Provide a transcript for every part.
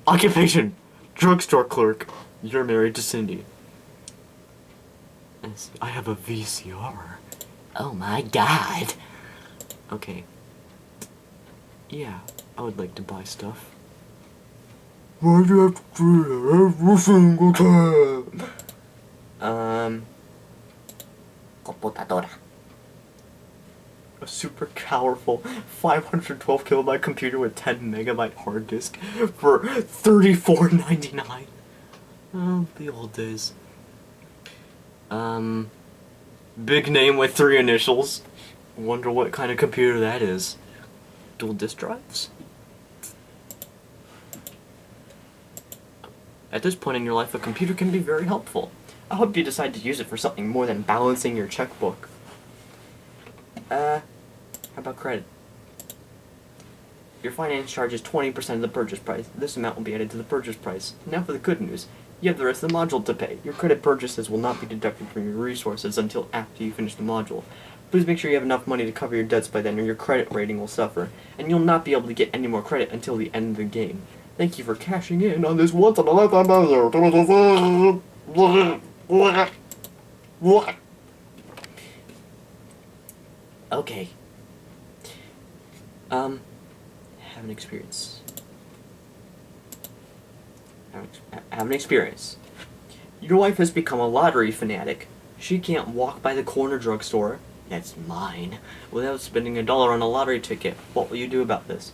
Occupation, drugstore clerk. You're married to Cindy. I have a VCR. Oh my god. Okay. Yeah, I would like to buy stuff. Why do you have to do that every single time? Computadora. A super powerful 512 kilobyte computer with 10 megabyte hard disk for $34.99. Oh, the old days. Big name with 3 initials. Wonder what kind of computer that is. Dual disk drives? At this point in your life, a computer can be very helpful. I hope you decide to use it for something more than balancing your checkbook. How about credit? Your finance charges 20% of the purchase price. This amount will be added to the purchase price. Now for the good news. You have the rest of the module to pay. Your credit purchases will not be deducted from your resources until after you finish the module. Please make sure you have enough money to cover your debts by then or your credit rating will suffer, and you'll not be able to get any more credit until the end of the game. Thank you for cashing in on this once-in-a-lifetime value. Okay. Have an experience. Have an experience. Your wife has become a lottery fanatic. She can't walk by the corner drugstore, that's mine, without spending $1 on a lottery ticket. What will you do about this?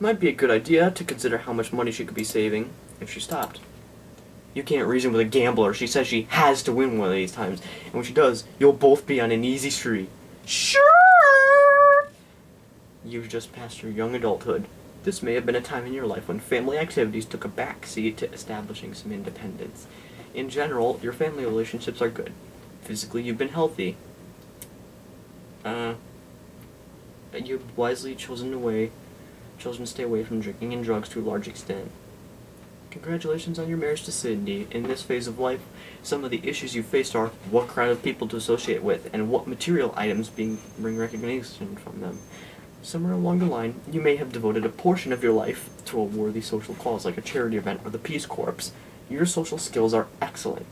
Might be a good idea to consider how much money she could be saving if she stopped. You can't reason with a gambler. She says she has to win one of these times, and when she does, you'll both be on an easy streak. Sure! You've just passed your young adulthood. This may have been a time in your life when family activities took a backseat to establishing some independence. In general, your family relationships are good. Physically, you've been healthy. You've wisely chosen to stay away from drinking and drugs to a large extent. Congratulations on your marriage to Cindy. In this phase of life, some of the issues you faced are what crowd of people to associate with and what material items bring recognition from them. Somewhere along the line, you may have devoted a portion of your life to a worthy social cause like a charity event or the Peace Corps. Your social skills are excellent.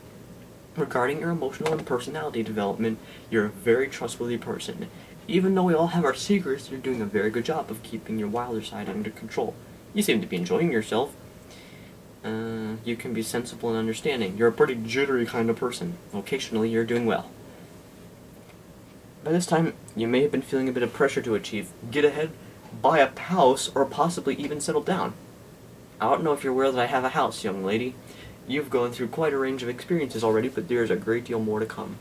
Regarding your emotional and personality development, you're a very trustworthy person. Even though we all have our secrets, you're doing a very good job of keeping your wilder side under control. You seem to be enjoying yourself. You can be sensible and understanding. You're a pretty jittery kind of person. Vocationally, you're doing well. By this time, you may have been feeling a bit of pressure to achieve. Get ahead, buy a house, or possibly even settle down. I don't know if you're aware that I have a house, young lady. You've gone through quite a range of experiences already, but there's a great deal more to come.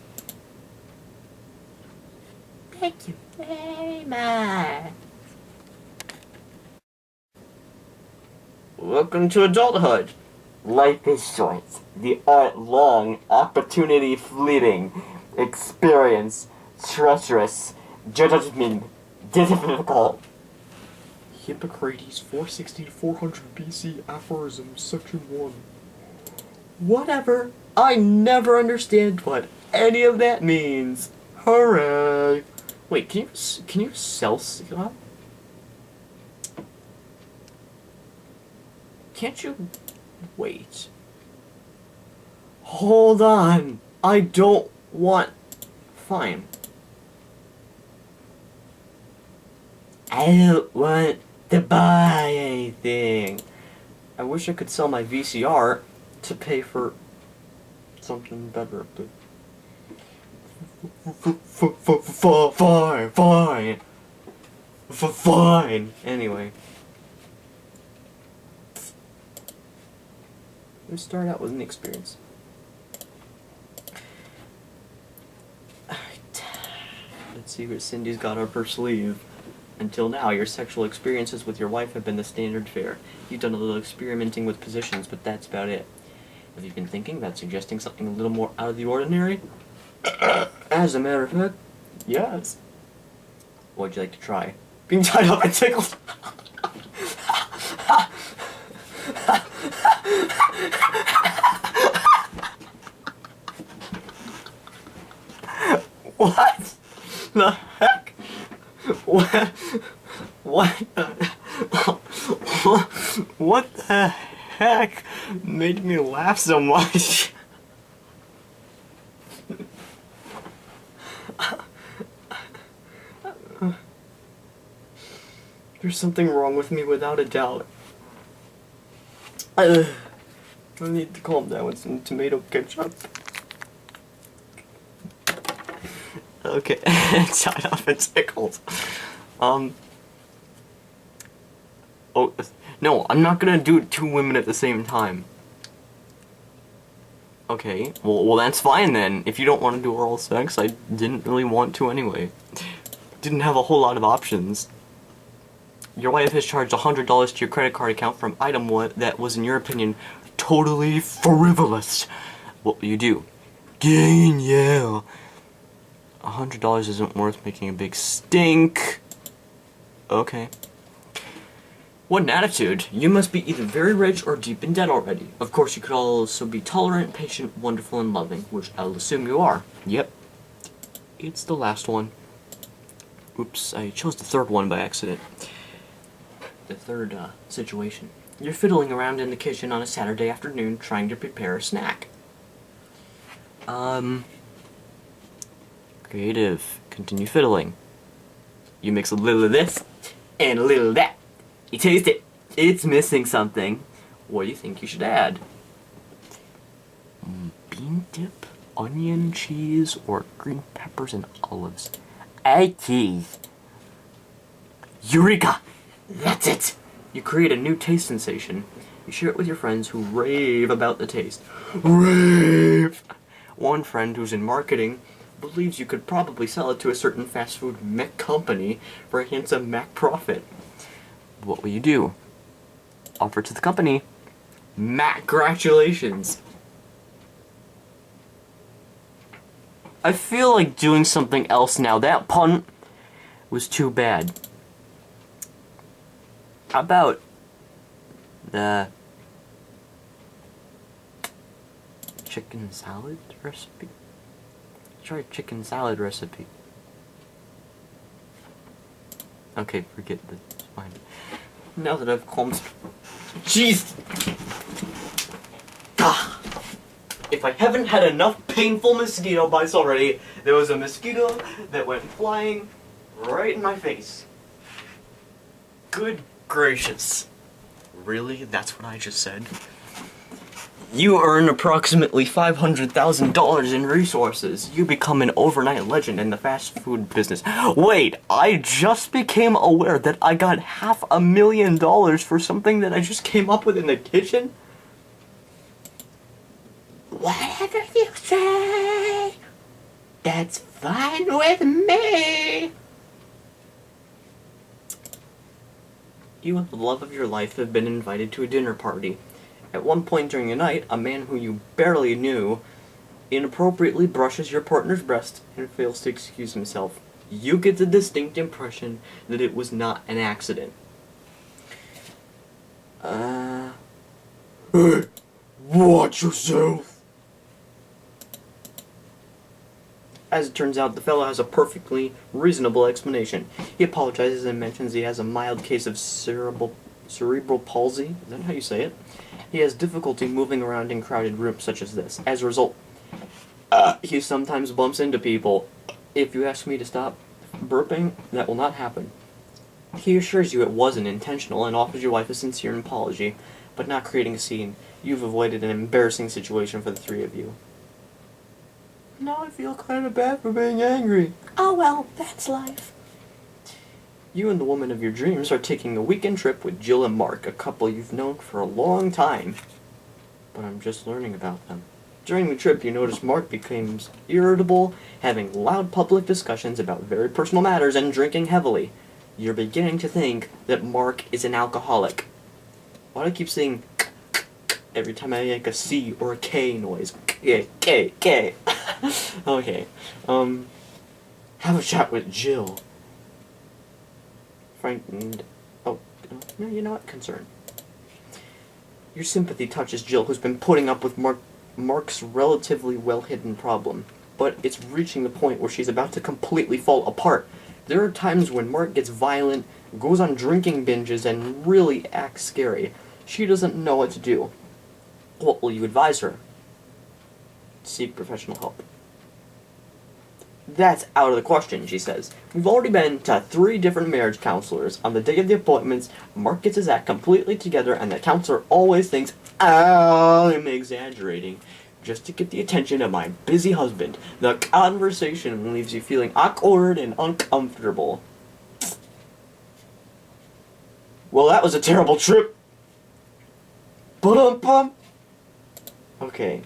Thank you very much. Welcome to adulthood. Life is short. The art long. Opportunity fleeting. Experience treacherous. Judgment difficult. Hippocrates 460 to 400 BC aphorism section 1. Whatever. I never understand what any of that means. Hooray! Wait, can you sell stuff? Can't you wait? Hold on. I don't want. Fine. I don't want to buy anything. I wish I could sell my VCR to pay for something better. Fine. Anyway. Let's start out with an experience. Let's see what Cindy's got up her sleeve. Until now, your sexual experiences with your wife have been the standard fare. You've done a little experimenting with positions, but that's about it. Have you been thinking about suggesting something a little more out of the ordinary? As a matter of fact, yes. What would you like to try? Being tied up and tickled. What the heck? What? What the heck made me laugh so much? There's something wrong with me without a doubt. I need to calm down with some tomato ketchup. Okay, shut up, it's tickled. Oh, no, I'm not gonna do 2 women at the same time. Okay, well that's fine then. If you don't want to do oral sex, I didn't really want to anyway. Didn't have a whole lot of options. Your wife has charged $100 to your credit card account for an item that was, in your opinion, totally frivolous. What will you do? Yeah. $100 isn't worth making a big stink. Okay. What an attitude. You must be either very rich or deep in debt already. Of course, you could also be tolerant, patient, wonderful, and loving, which I'll assume you are. Yep. It's the last one. Oops, I chose the third one by accident. The third, situation. You're fiddling around in the kitchen on a Saturday afternoon trying to prepare a snack. Creative. Continue fiddling. You mix a little of this and a little of that. You taste it. It's missing something. What do you think you should add? Bean dip, onion, cheese, or green peppers and olives. Add cheese. Eureka! That's it! You create a new taste sensation. You share it with your friends who rave about the taste. Rave! One friend who's in marketing believes you could probably sell it to a certain fast food mech company for a handsome Mac profit. What will you do? Offer to the company. Mac-gratulations! I feel like doing something else now. That pun was too bad. How about the chicken salad recipe? Try chicken salad recipe. Okay, forget this. It's fine. Now that I've calmed... Jeez! Ah. If I haven't had enough painful mosquito bites already, there was a mosquito that went flying right in my face. Good gracious. Really? That's what I just said? You earn approximately $500,000 in resources. You become an overnight legend in the fast food business. Wait, I just became aware that I got $500,000 for something that I just came up with in the kitchen? Whatever you say, that's fine with me. You and the love of your life have been invited to a dinner party. At one point during the night, a man who you barely knew inappropriately brushes your partner's breast and fails to excuse himself. You get the distinct impression that it was not an accident. Hey, watch yourself! As it turns out, the fellow has a perfectly reasonable explanation. He apologizes and mentions he has a mild case of cerebral palsy. Is that how you say it? He has difficulty moving around in crowded rooms such as this. As a result, he sometimes bumps into people. If you ask me to stop burping, that will not happen. He assures you it wasn't intentional and offers your wife a sincere apology, but not creating a scene. You've avoided an embarrassing situation for the three of you. Now I feel kind of bad for being angry. Oh well, that's life. You and the woman of your dreams are taking a weekend trip with Jill and Mark, a couple you've known for a long time. But I'm just learning about them. During the trip, you notice Mark becomes irritable, having loud public discussions about very personal matters and drinking heavily. You're beginning to think that Mark is an alcoholic. Why do I keep saying every time I make a C or a K noise? K. Okay. Have a chat with Jill. Frightened. Oh, no, you know what? Concern. Your sympathy touches Jill, who's been putting up with Mark's relatively well-hidden problem. But it's reaching the point where she's about to completely fall apart. There are times when Mark gets violent, goes on drinking binges, and really acts scary. She doesn't know what to do. What will you advise her? Seek professional help. That's out of the question, she says. We've already been to 3 different marriage counselors. On the day of the appointments, Mark gets his act completely together, and the counselor always thinks, I'm exaggerating. Just to get the attention of my busy husband. The conversation leaves you feeling awkward and uncomfortable. Well, that was a terrible trip. Ba-dum-bum. Okay.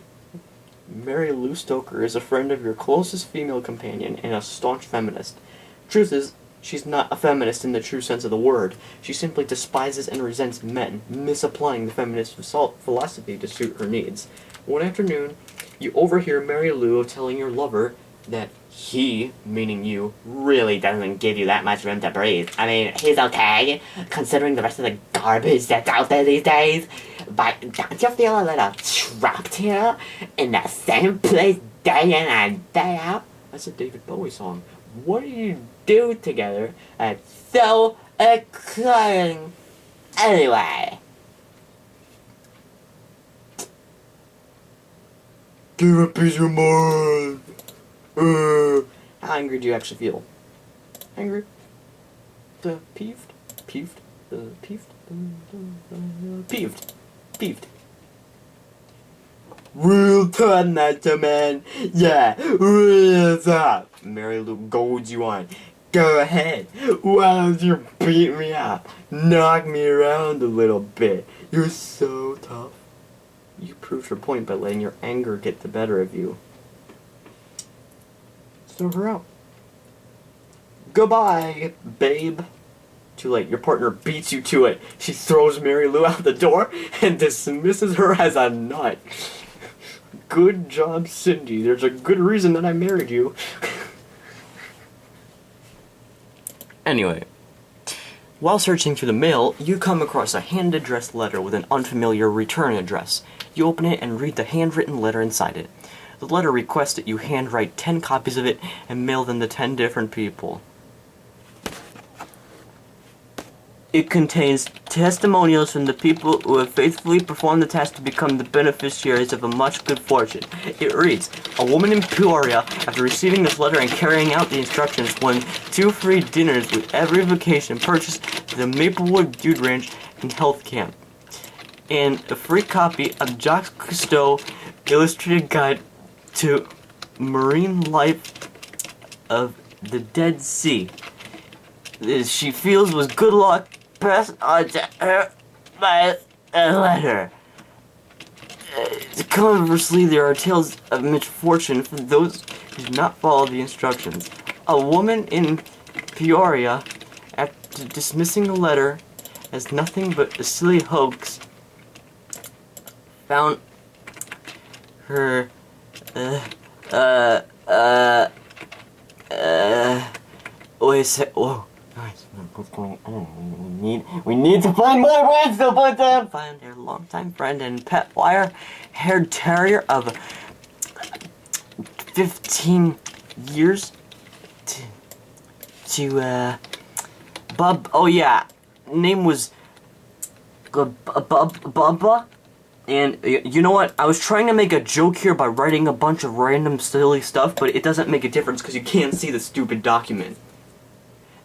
Mary Lou Stoker is a friend of your closest female companion and a staunch feminist. Truth is, she's not a feminist in the true sense of the word. She simply despises and resents men, misapplying the feminist philosophy to suit her needs. One afternoon, you overhear Mary Lou telling your lover that he, meaning you, really doesn't give you that much room to breathe. I mean, he's okay, considering the rest of the garbage that's out there these days. But don't you feel a little trapped here in the same place day in and day out? That's a David Bowie song. What do you do together that's so exciting anyway? Give a piece of mind. How angry do you actually feel? Angry? Peeved? Peeved? Peeved? Peeved. Peeved. Real tough, macho man. Yeah, real tough. Mary Lou goads you on. Go ahead. Why don't you beat me up? Knock me around a little bit. You're so tough. You proved your point by letting your anger get the better of you. Throw her out. Goodbye, babe. Too late. Your partner beats you to it. She throws Mary Lou out the door and dismisses her as a nut. Good job, Cindy. There's a good reason that I married you. Anyway, while searching through the mail, you come across a hand-addressed letter with an unfamiliar return address. You open it and read the handwritten letter inside it. The letter requests that you handwrite 10 copies of it and mail them to 10 different people. It contains testimonials from the people who have faithfully performed the task to become the beneficiaries of a much good fortune. It reads, a woman in Peoria, after receiving this letter and carrying out the instructions, won 2 free dinners with every vacation purchased at the Maplewood Dude Ranch and Health Camp, and a free copy of Jacques Cousteau Illustrated Guide to Marine Life of the Dead Sea. This she feels was good luck passed on to her by a letter. Conversely, there are tales of misfortune for those who do not follow the instructions. A woman in Peoria, after dismissing the letter as nothing but a silly hoax, found her wait a sec. Whoa. Guys, what's going on? We need to find more words to put down. Find their longtime friend and pet wire-haired terrier of 15 years to Bub. Oh yeah, name was Bubba. And you know what? I was trying to make a joke here by writing a bunch of random silly stuff, but it doesn't make a difference because you can't see the stupid document.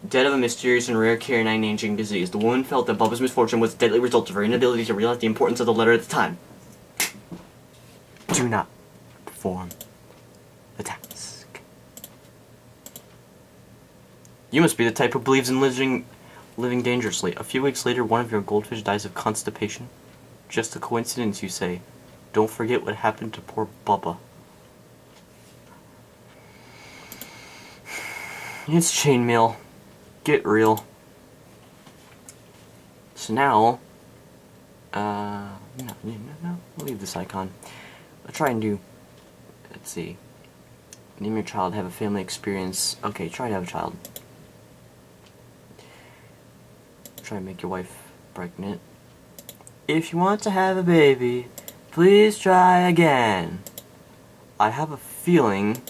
Dead of a mysterious and rare canine-aging disease. The woman felt that Bubba's misfortune was the deadly result of her inability to realize the importance of the letter at the time. Do not perform the task. You must be the type who believes in living dangerously. A few weeks later, one of your goldfish dies of constipation. Just a coincidence, you say. Don't forget what happened to poor Bubba. It's chainmail. Get real. So now, no, we'll leave this icon. I'll try and do, let's see. Name your child, have a family experience. Okay, try to have a child. Try and make your wife pregnant. If you want to have a baby, please try again. I have a feeling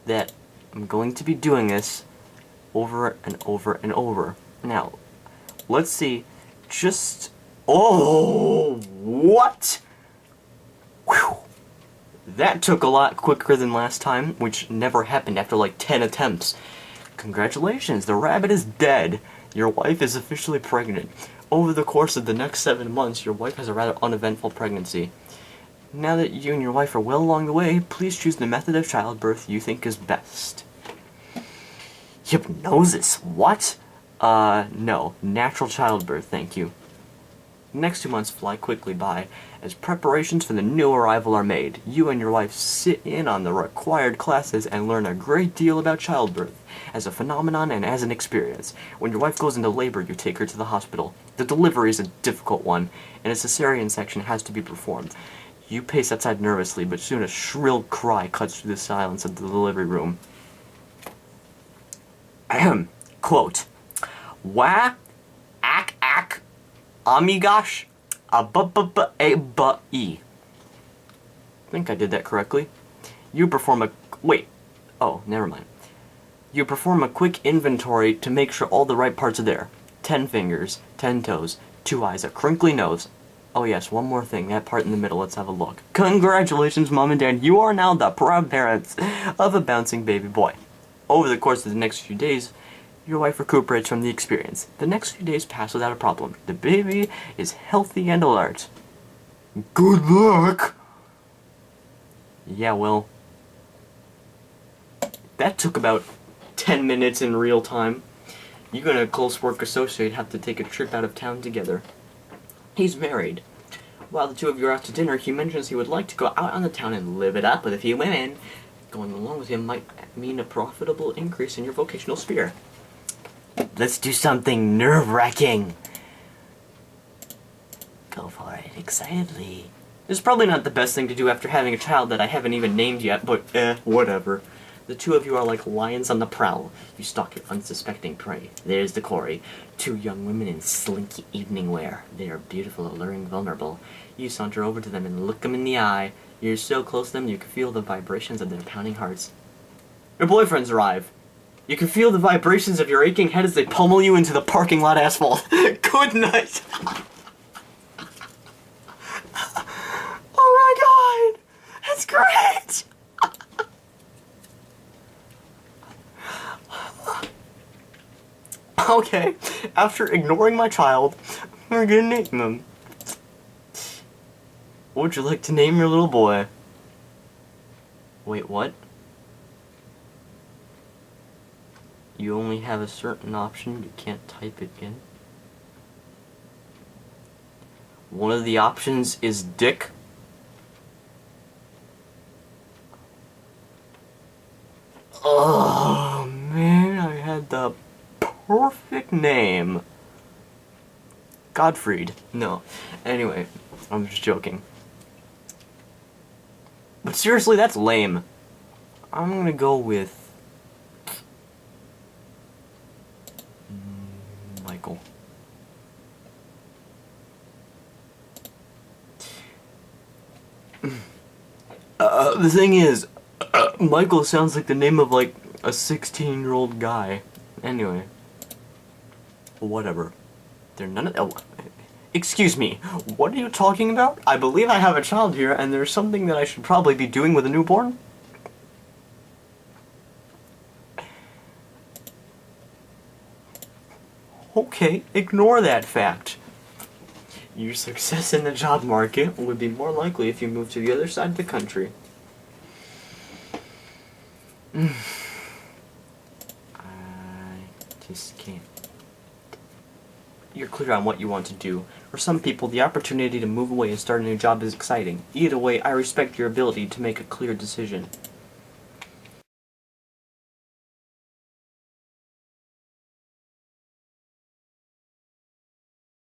that I'm going to be doing this over and over and over. Now, let's see, just... Oh, what? Whew. That took a lot quicker than last time, which never happened after like 10 attempts. Congratulations, the rabbit is dead. Your wife is officially pregnant. Over the course of the next 7 months, your wife has a rather uneventful pregnancy. Now that you and your wife are well along the way, please choose the method of childbirth you think is best. Hypnosis, what? No. Natural childbirth, thank you. The next 2 months fly quickly by as preparations for the new arrival are made. You and your wife sit in on the required classes and learn a great deal about childbirth as a phenomenon and as an experience. When your wife goes into labor, you take her to the hospital. The delivery is a difficult one, and a cesarean section has to be performed. You pace outside nervously, but soon a shrill cry cuts through the silence of the delivery room. Ahem. Quote, "Wah, ack, amigosh, a-bu-bu-bu-a-bu-e." I think I did that correctly. You perform a... Wait. Oh, never mind. You perform a quick inventory to make sure all the right parts are there. 10 fingers, 10 toes, 2 eyes, a crinkly nose. Oh yes, one more thing, that part in the middle, let's have a look. Congratulations, Mom and Dad, you are now the proud parents of a bouncing baby boy. Over the course of the next few days, your wife recuperates from the experience. The next few days pass without a problem. The baby is healthy and alert. Good luck! Yeah, well... that took about 10 minutes in real time. You and a close work associate have to take a trip out of town together. He's married. While the two of you are out to dinner, he mentions he would like to go out on the town and live it up with a few women. Going along with him might mean a profitable increase in your vocational sphere. Let's do something nerve-wracking. Go for it, excitedly. It's probably not the best thing to do after having a child that I haven't even named yet, but whatever. The two of you are like lions on the prowl. You stalk your unsuspecting prey. There's the quarry. 2 young women in slinky evening wear. They are beautiful, alluring, vulnerable. You saunter over to them and look them in the eye. You're so close to them you can feel the vibrations of their pounding hearts. Your boyfriends arrive. You can feel the vibrations of your aching head as they pummel you into the parking lot asphalt. Good night. Oh my god! That's great! Okay, after ignoring my child, we're gonna name him. What would you like to name your little boy? Wait, what? You only have a certain option, you can't type it in. One of the options is Dick. Oh man, I had the perfect name. Godfried. No. Anyway, I'm just joking. But seriously, that's lame. I'm gonna go with... Michael. The thing is, Michael sounds like the name of like a 16-year-old guy. Anyway. Whatever. They're none of... Oh, excuse me, what are you talking about? I believe I have a child here, and there's something that I should probably be doing with a newborn? Okay, ignore that fact. Your success in the job market would be more likely if you moved to the other side of the country. I just can't. You're clear on what you want to do. For some people, the opportunity to move away and start a new job is exciting. Either way, I respect your ability to make a clear decision.